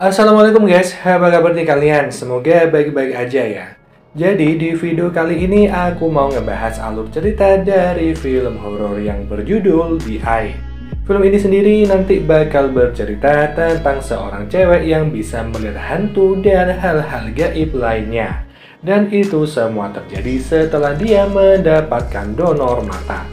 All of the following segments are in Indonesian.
Assalamualaikum guys, apa kabar nih kalian? Semoga baik-baik aja ya. Jadi di video kali ini aku mau ngebahas alur cerita dari film horor yang berjudul The Eye. Film ini sendiri nanti bakal bercerita tentang seorang cewek yang bisa melihat hantu dan hal-hal gaib lainnya. Dan itu semua terjadi setelah dia mendapatkan donor mata.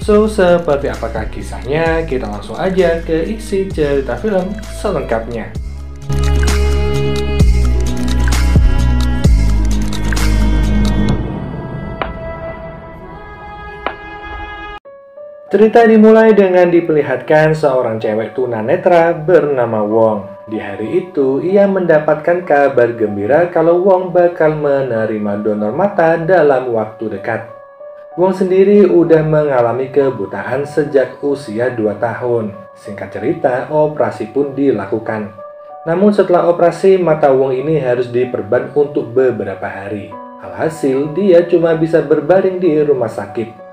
So, seperti apakah kisahnya? Kita langsung aja ke isi cerita film selengkapnya. Cerita dimulai dengan diperlihatkan seorang cewek tunanetra bernama Wong. Di hari itu, ia mendapatkan kabar gembira kalau Wong bakal menerima donor mata dalam waktu dekat. Wong sendiri udah mengalami kebutaan sejak usia 2 tahun. Singkat cerita, operasi pun dilakukan. Namun setelah operasi, mata Wong ini harus diperban untuk beberapa hari. Alhasil, dia cuma bisa berbaring di rumah sakit.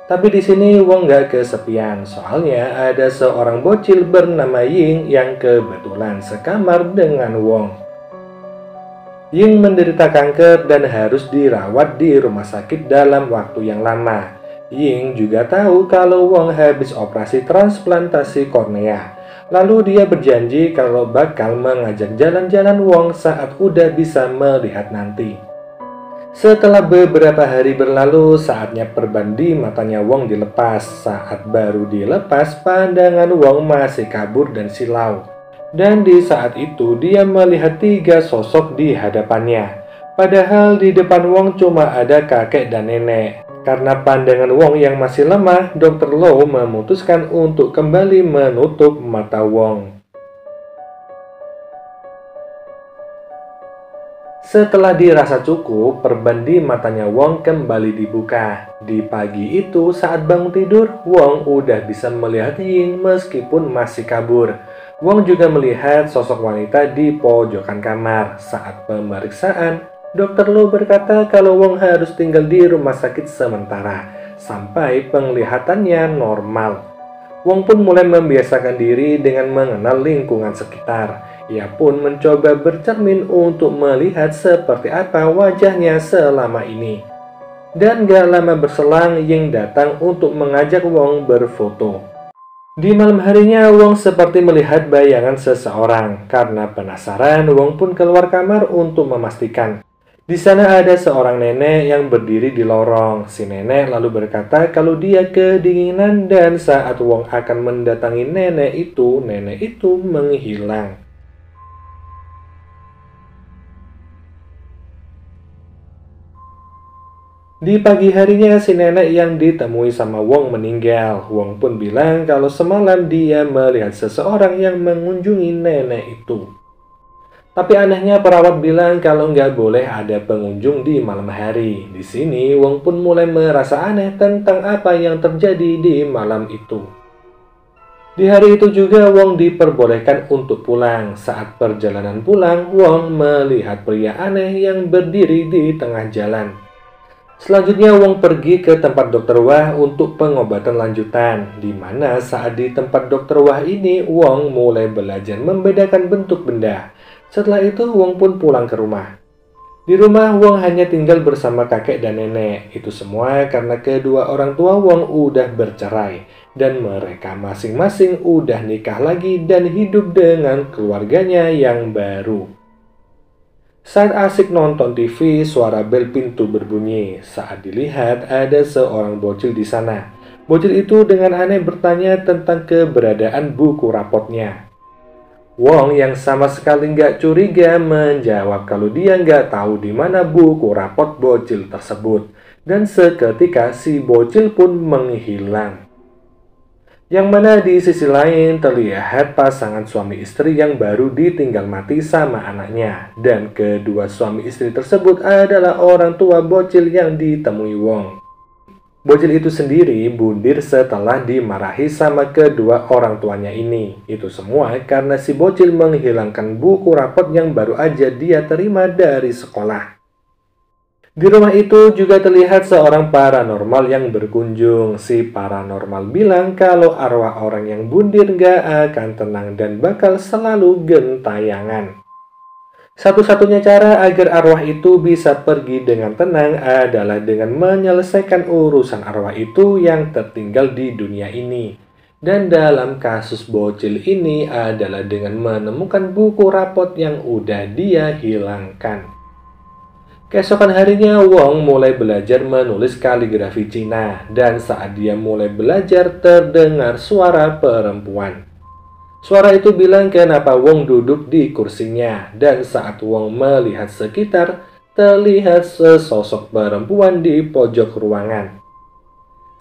Tapi di sini Wong nggak kesepian, soalnya ada seorang bocil bernama Ying yang kebetulan sekamar dengan Wong. Ying menderita kanker dan harus dirawat di rumah sakit dalam waktu yang lama. Ying juga tahu kalau Wong habis operasi transplantasi kornea. Lalu dia berjanji kalau bakal mengajak jalan-jalan Wong saat udah bisa melihat nanti. Setelah beberapa hari berlalu, saatnya perban di matanya Wong dilepas. Saat baru dilepas, pandangan Wong masih kabur dan silau. Dan di saat itu, dia melihat 3 sosok di hadapannya. Padahal di depan Wong cuma ada kakek dan nenek. Karena pandangan Wong yang masih lemah, Dr. Low memutuskan untuk kembali menutup mata Wong. Setelah dirasa cukup, perban di matanya Wong kembali dibuka. Di pagi itu, saat bangun tidur, Wong udah bisa melihat Ying meskipun masih kabur. Wong juga melihat sosok wanita di pojokan kamar. Saat pemeriksaan, Dr. Lu berkata kalau Wong harus tinggal di rumah sakit sementara, sampai penglihatannya normal. Wong pun mulai membiasakan diri dengan mengenal lingkungan sekitar. Ia pun mencoba bercermin untuk melihat seperti apa wajahnya selama ini. Dan gak lama berselang, Ying datang untuk mengajak Wong berfoto. Di malam harinya, Wong seperti melihat bayangan seseorang. Karena penasaran, Wong pun keluar kamar untuk memastikan. Di sana ada seorang nenek yang berdiri di lorong. Si nenek lalu berkata kalau dia kedinginan dan saat Wong akan mendatangi nenek itu menghilang. Di pagi harinya si nenek yang ditemui sama Wong meninggal. Wong pun bilang kalau semalam dia melihat seseorang yang mengunjungi nenek itu. Tapi anehnya perawat bilang kalau nggak boleh ada pengunjung di malam hari. Di sini Wong pun mulai merasa aneh tentang apa yang terjadi di malam itu. Di hari itu juga Wong diperbolehkan untuk pulang. Saat perjalanan pulang, Wong melihat pria aneh yang berdiri di tengah jalan. Selanjutnya Wong pergi ke tempat Dokter Wah untuk pengobatan lanjutan, di mana saat di tempat Dokter Wah ini Wong mulai belajar membedakan bentuk benda. Setelah itu Wong pun pulang ke rumah. Di rumah Wong hanya tinggal bersama kakek dan nenek. Itu semua karena kedua orang tua Wong udah bercerai dan mereka masing-masing udah nikah lagi dan hidup dengan keluarganya yang baru. Saat asik nonton TV, suara bel pintu berbunyi. Saat dilihat, ada seorang bocil di sana. Bocil itu dengan aneh bertanya tentang keberadaan buku rapotnya. Wong yang sama sekali nggak curiga menjawab kalau dia nggak tahu di mana buku rapot bocil tersebut. Dan seketika si bocil pun menghilang. Yang mana di sisi lain terlihat pasangan suami istri yang baru ditinggal mati sama anaknya. Dan kedua suami istri tersebut adalah orang tua bocil yang ditemui Wong. Bocil itu sendiri bundir setelah dimarahi sama kedua orang tuanya ini. Itu semua karena si bocil menghilangkan buku rapot yang baru aja dia terima dari sekolah. Di rumah itu juga terlihat seorang paranormal yang berkunjung. Si paranormal bilang kalau arwah orang yang bundir gak akan tenang dan bakal selalu gentayangan. Satu-satunya cara agar arwah itu bisa pergi dengan tenang adalah dengan menyelesaikan urusan arwah itu yang tertinggal di dunia ini. Dan dalam kasus bocil ini adalah dengan menemukan buku rapot yang udah dia hilangkan. Keesokan harinya, Wong mulai belajar menulis kaligrafi Cina, dan saat dia mulai belajar terdengar suara perempuan. Suara itu bilang kenapa Wong duduk di kursinya, dan saat Wong melihat sekitar, terlihat sesosok perempuan di pojok ruangan.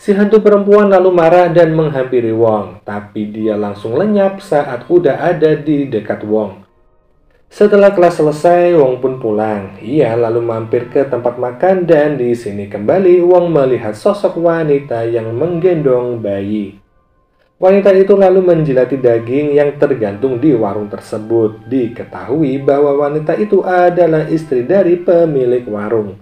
Si hantu perempuan lalu marah dan menghampiri Wong, tapi dia langsung lenyap saat udah ada di dekat Wong. Setelah kelas selesai, Wong pun pulang. Ia lalu mampir ke tempat makan dan di sini kembali Wong melihat sosok wanita yang menggendong bayi. Wanita itu lalu menjilati daging yang tergantung di warung tersebut. Diketahui bahwa wanita itu adalah istri dari pemilik warung.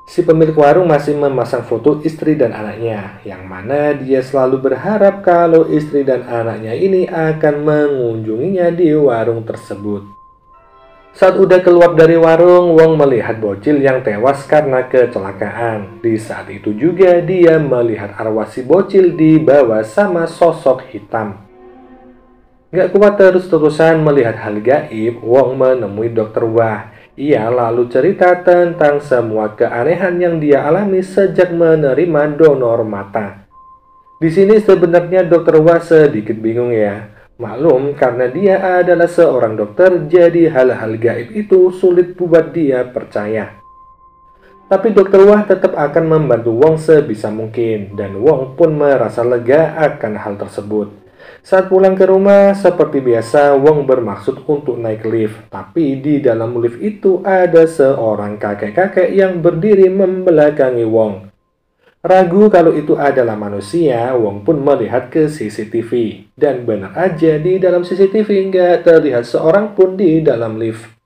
Si pemilik warung masih memasang foto istri dan anaknya, yang mana dia selalu berharap kalau istri dan anaknya ini akan mengunjunginya di warung tersebut. Saat udah keluar dari warung, Wong melihat bocil yang tewas karena kecelakaan. Di saat itu juga dia melihat arwah si bocil dibawa sama sosok hitam. Gak kuat terus-terusan melihat hal gaib, Wong menemui Dr. Wah. Ia lalu cerita tentang semua keanehan yang dia alami sejak menerima donor mata. Di sini sebenarnya Dr. Wah sedikit bingung ya. Maklum, karena dia adalah seorang dokter, jadi hal-hal gaib itu sulit buat dia percaya. Tapi Dr. Wah tetap akan membantu Wong sebisa mungkin, dan Wong pun merasa lega akan hal tersebut. Saat pulang ke rumah, seperti biasa, Wong bermaksud untuk naik lift. Tapi di dalam lift itu ada seorang kakek-kakek yang berdiri membelakangi Wong. Ragu kalau itu adalah manusia, Wong pun melihat ke CCTV. Dan benar aja di dalam CCTV nggak terlihat seorang pun di dalam lift.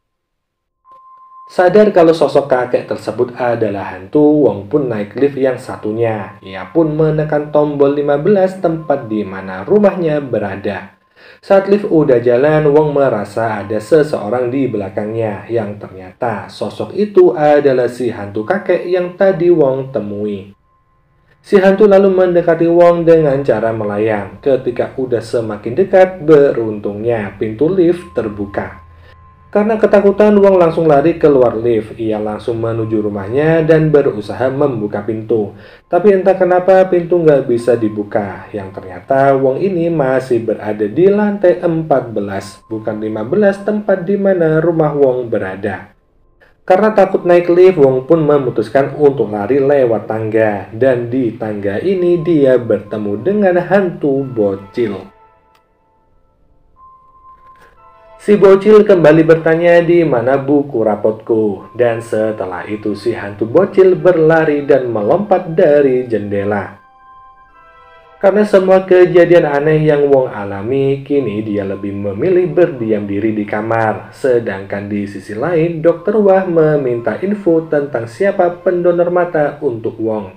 Sadar kalau sosok kakek tersebut adalah hantu, Wong pun naik lift yang satunya. Ia pun menekan tombol 15 tempat di mana rumahnya berada. Saat lift udah jalan, Wong merasa ada seseorang di belakangnya, yang ternyata sosok itu adalah si hantu kakek yang tadi Wong temui. Si hantu lalu mendekati Wong dengan cara melayang. Ketika udah semakin dekat, beruntungnya pintu lift terbuka. Karena ketakutan, Wong langsung lari keluar lift. Ia langsung menuju rumahnya dan berusaha membuka pintu. Tapi entah kenapa pintu nggak bisa dibuka. Yang ternyata Wong ini masih berada di lantai 14, bukan 15 tempat di mana rumah Wong berada. Karena takut naik lift, Wong pun memutuskan untuk lari lewat tangga. Dan di tangga ini dia bertemu dengan hantu bocil. Si bocil kembali bertanya di mana buku rapotku. Dan setelah itu si hantu bocil berlari dan melompat dari jendela. Karena semua kejadian aneh yang Wong alami, kini dia lebih memilih berdiam diri di kamar. Sedangkan di sisi lain, Dr. Wah meminta info tentang siapa pendonor mata untuk Wong.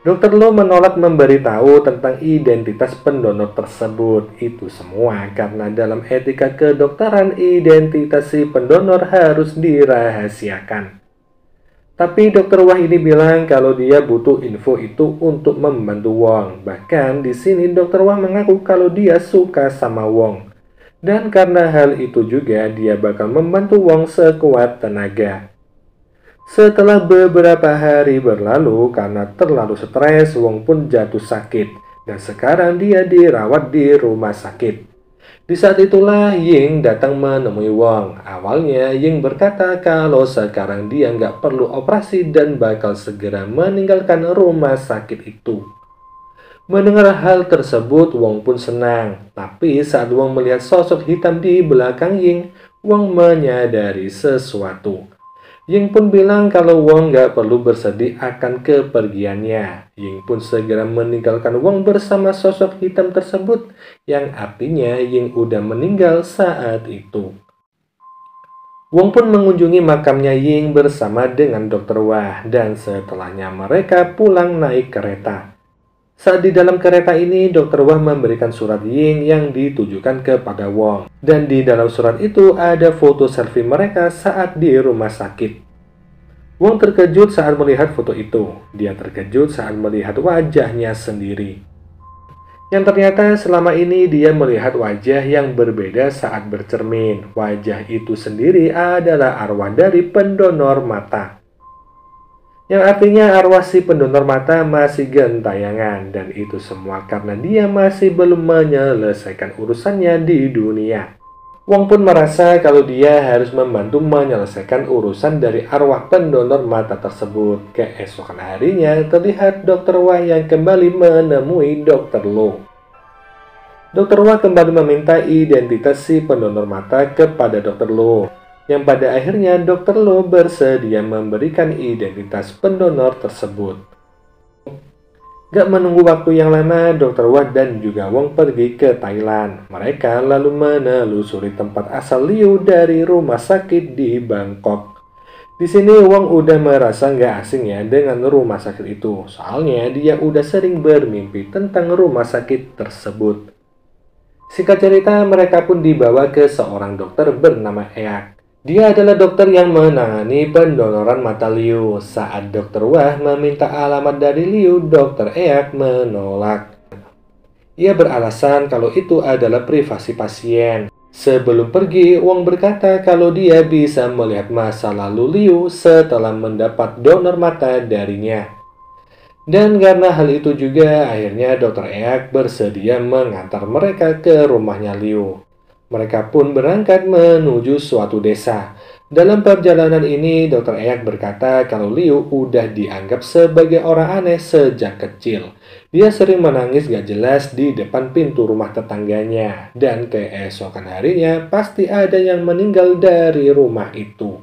Dr. Lo menolak memberitahu tentang identitas pendonor tersebut. Itu semua karena dalam etika kedokteran, identitas si pendonor harus dirahasiakan. Tapi Dr. Wah ini bilang kalau dia butuh info itu untuk membantu Wong. Bahkan di sini Dr. Wah mengaku kalau dia suka sama Wong. Dan karena hal itu juga dia bakal membantu Wong sekuat tenaga. Setelah beberapa hari berlalu, karena terlalu stres, Wong pun jatuh sakit. Dan sekarang dia dirawat di rumah sakit. Di saat itulah Ying datang menemui Wong. Awalnya Ying berkata kalau sekarang dia nggak perlu operasi dan bakal segera meninggalkan rumah sakit itu. Mendengar hal tersebut, Wong pun senang. Tapi saat Wong melihat sosok hitam di belakang Ying, Wong menyadari sesuatu. Ying pun bilang kalau Wong gak perlu bersedih akan kepergiannya. Ying pun segera meninggalkan Wong bersama sosok hitam tersebut, yang artinya Ying udah meninggal saat itu. Wong pun mengunjungi makamnya Ying bersama dengan Dr. Wah, dan setelahnya mereka pulang naik kereta. Saat di dalam kereta ini, Dr. Wah memberikan surat Ying yang ditujukan kepada Wong. Dan di dalam surat itu ada foto selfie mereka saat di rumah sakit. Wong terkejut saat melihat foto itu. Dia terkejut saat melihat wajahnya sendiri. Yang ternyata selama ini dia melihat wajah yang berbeda saat bercermin. Wajah itu sendiri adalah arwah dari pendonor mata. Yang artinya arwah si pendonor mata masih gentayangan. Dan itu semua karena dia masih belum menyelesaikan urusannya di dunia. Wong pun merasa kalau dia harus membantu menyelesaikan urusan dari arwah pendonor mata tersebut. Keesokan harinya terlihat Dr. Wah yang kembali menemui Dr. Lo. Dr. Wah kembali meminta identitas si pendonor mata kepada Dr. Lo, yang pada akhirnya Dr. Lo bersedia memberikan identitas pendonor tersebut. Gak menunggu waktu yang lama, Dr. Wah dan juga Wong pergi ke Thailand. Mereka lalu menelusuri tempat asal Liu dari rumah sakit di Bangkok. Di sini Wong udah merasa nggak asing ya dengan rumah sakit itu. Soalnya dia udah sering bermimpi tentang rumah sakit tersebut. Singkat cerita, mereka pun dibawa ke seorang dokter bernama Eak. Dia adalah dokter yang menangani pendonoran mata Liu. Saat Dr. Wah meminta alamat dari Liu, Dr. Eak menolak. Ia beralasan kalau itu adalah privasi pasien. Sebelum pergi, Wong berkata kalau dia bisa melihat masa lalu Liu setelah mendapat donor mata darinya. Dan karena hal itu juga, akhirnya Dr. Eak bersedia mengantar mereka ke rumahnya Liu. Mereka pun berangkat menuju suatu desa. Dalam perjalanan ini, Dr. Eak berkata kalau Liu udah dianggap sebagai orang aneh sejak kecil. Dia sering menangis gak jelas di depan pintu rumah tetangganya. Dan keesokan harinya, pasti ada yang meninggal dari rumah itu.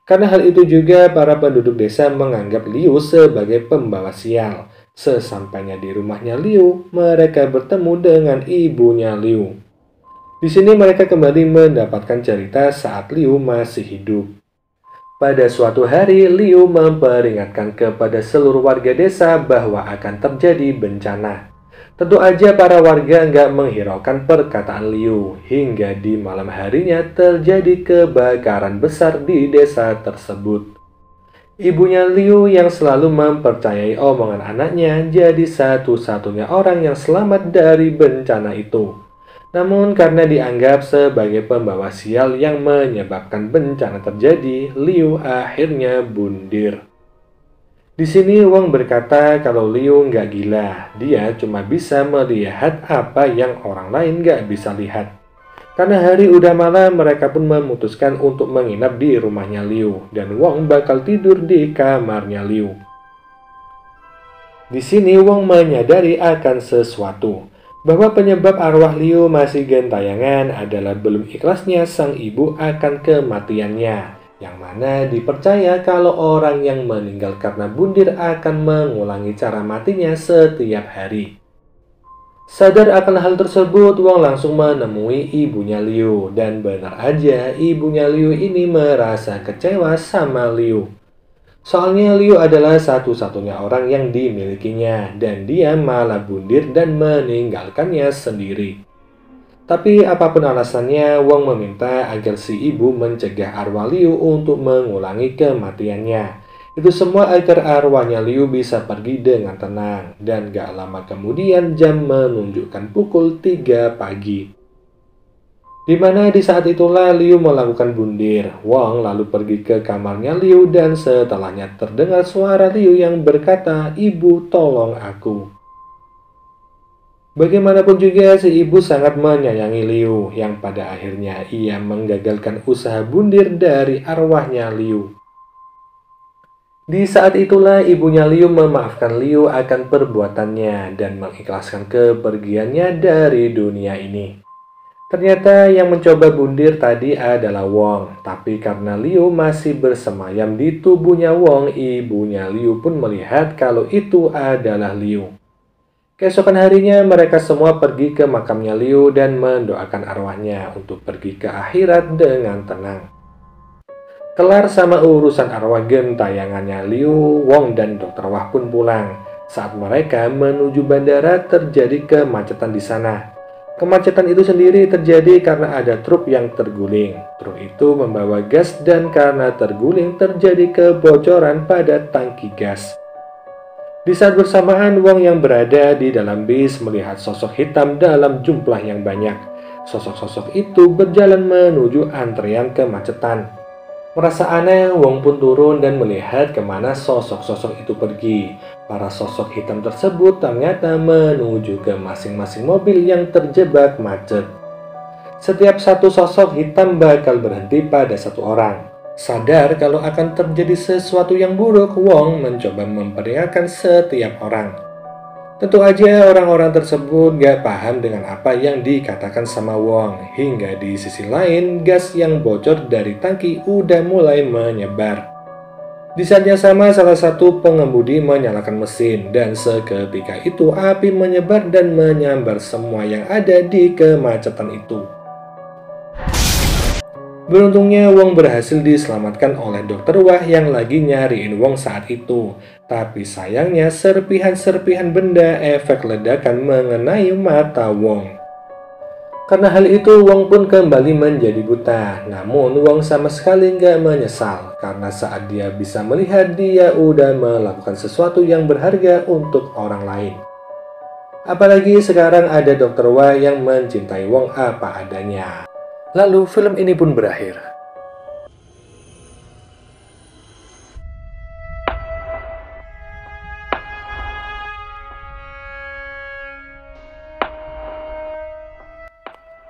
Karena hal itu juga para penduduk desa menganggap Liu sebagai pembawa sial. Sesampainya di rumahnya Liu, mereka bertemu dengan ibunya Liu. Di sini mereka kembali mendapatkan cerita saat Liu masih hidup. Pada suatu hari, Liu memperingatkan kepada seluruh warga desa bahwa akan terjadi bencana. Tentu aja para warga nggak menghiraukan perkataan Liu, hingga di malam harinya terjadi kebakaran besar di desa tersebut. Ibunya Liu yang selalu mempercayai omongan anaknya jadi satu-satunya orang yang selamat dari bencana itu. Namun karena dianggap sebagai pembawa sial yang menyebabkan bencana terjadi, Liu akhirnya bundir. Di sini Wong berkata kalau Liu nggak gila, dia cuma bisa melihat apa yang orang lain nggak bisa lihat. Karena hari udah malam, mereka pun memutuskan untuk menginap di rumahnya Liu, dan Wong bakal tidur di kamarnya Liu. Di sini Wong menyadari akan sesuatu, bahwa penyebab arwah Liu masih gentayangan adalah belum ikhlasnya sang ibu akan kematiannya. Yang mana dipercaya kalau orang yang meninggal karena bundir akan mengulangi cara matinya setiap hari. Sadar akan hal tersebut, Wong langsung menemui ibunya Liu. Dan benar aja, ibunya Liu ini merasa kecewa sama Liu. Soalnya Liu adalah satu-satunya orang yang dimilikinya, dan dia malah bundir dan meninggalkannya sendiri. Tapi apapun alasannya, Wong meminta agar si ibu mencegah arwah Liu untuk mengulangi kematiannya. Itu semua agar arwahnya Liu bisa pergi dengan tenang. Dan gak lama kemudian jam menunjukkan pukul 3 pagi. Dimana di saat itulah Liu melakukan bundir. Wong lalu pergi ke kamarnya Liu dan setelahnya terdengar suara Liu yang berkata, "Ibu, tolong aku." Bagaimanapun juga si ibu sangat menyayangi Liu, yang pada akhirnya ia menggagalkan usaha bundir dari arwahnya Liu. Di saat itulah ibunya Liu memaafkan Liu akan perbuatannya dan mengikhlaskan kepergiannya dari dunia ini. Ternyata yang mencoba bundir tadi adalah Wong, tapi karena Liu masih bersemayam di tubuhnya Wong, ibunya Liu pun melihat kalau itu adalah Liu. Keesokan harinya mereka semua pergi ke makamnya Liu dan mendoakan arwahnya untuk pergi ke akhirat dengan tenang. Kelar sama urusan arwah gentayangannya, Liu, Wong, dan Dr. Wah pun pulang. Saat mereka menuju bandara, terjadi kemacetan di sana. Kemacetan itu sendiri terjadi karena ada truk yang terguling. Truk itu membawa gas dan karena terguling terjadi kebocoran pada tangki gas. Di saat bersamaan, Wong yang berada di dalam bis melihat sosok hitam dalam jumlah yang banyak. Sosok-sosok itu berjalan menuju antrean kemacetan. Merasa aneh, Wong pun turun dan melihat kemana sosok-sosok itu pergi. Para sosok hitam tersebut ternyata menuju ke masing-masing mobil yang terjebak macet. Setiap satu sosok hitam bakal berhenti pada satu orang. Sadar kalau akan terjadi sesuatu yang buruk, Wong mencoba memperingatkan setiap orang. Tentu aja orang-orang tersebut gak paham dengan apa yang dikatakan sama Wong. Hingga di sisi lain, gas yang bocor dari tangki udah mulai menyebar. Di saat yang sama, salah satu pengemudi menyalakan mesin. Dan seketika itu api menyebar dan menyambar semua yang ada di kemacetan itu. Beruntungnya Wong berhasil diselamatkan oleh Dr. Wah yang lagi nyariin Wong saat itu. Tapi sayangnya serpihan-serpihan benda efek ledakan mengenai mata Wong. Karena hal itu Wong pun kembali menjadi buta. Namun Wong sama sekali nggak menyesal. Karena saat dia bisa melihat, dia udah melakukan sesuatu yang berharga untuk orang lain. Apalagi sekarang ada Dr. Wah yang mencintai Wong apa adanya. Lalu film ini pun berakhir.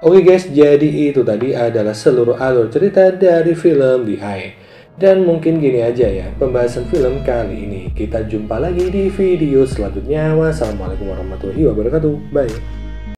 Oke guys, jadi itu tadi adalah seluruh alur cerita dari film The Eye. Dan mungkin gini aja ya pembahasan film kali ini. Kita jumpa lagi di video selanjutnya. Wassalamualaikum warahmatullahi wabarakatuh. Bye.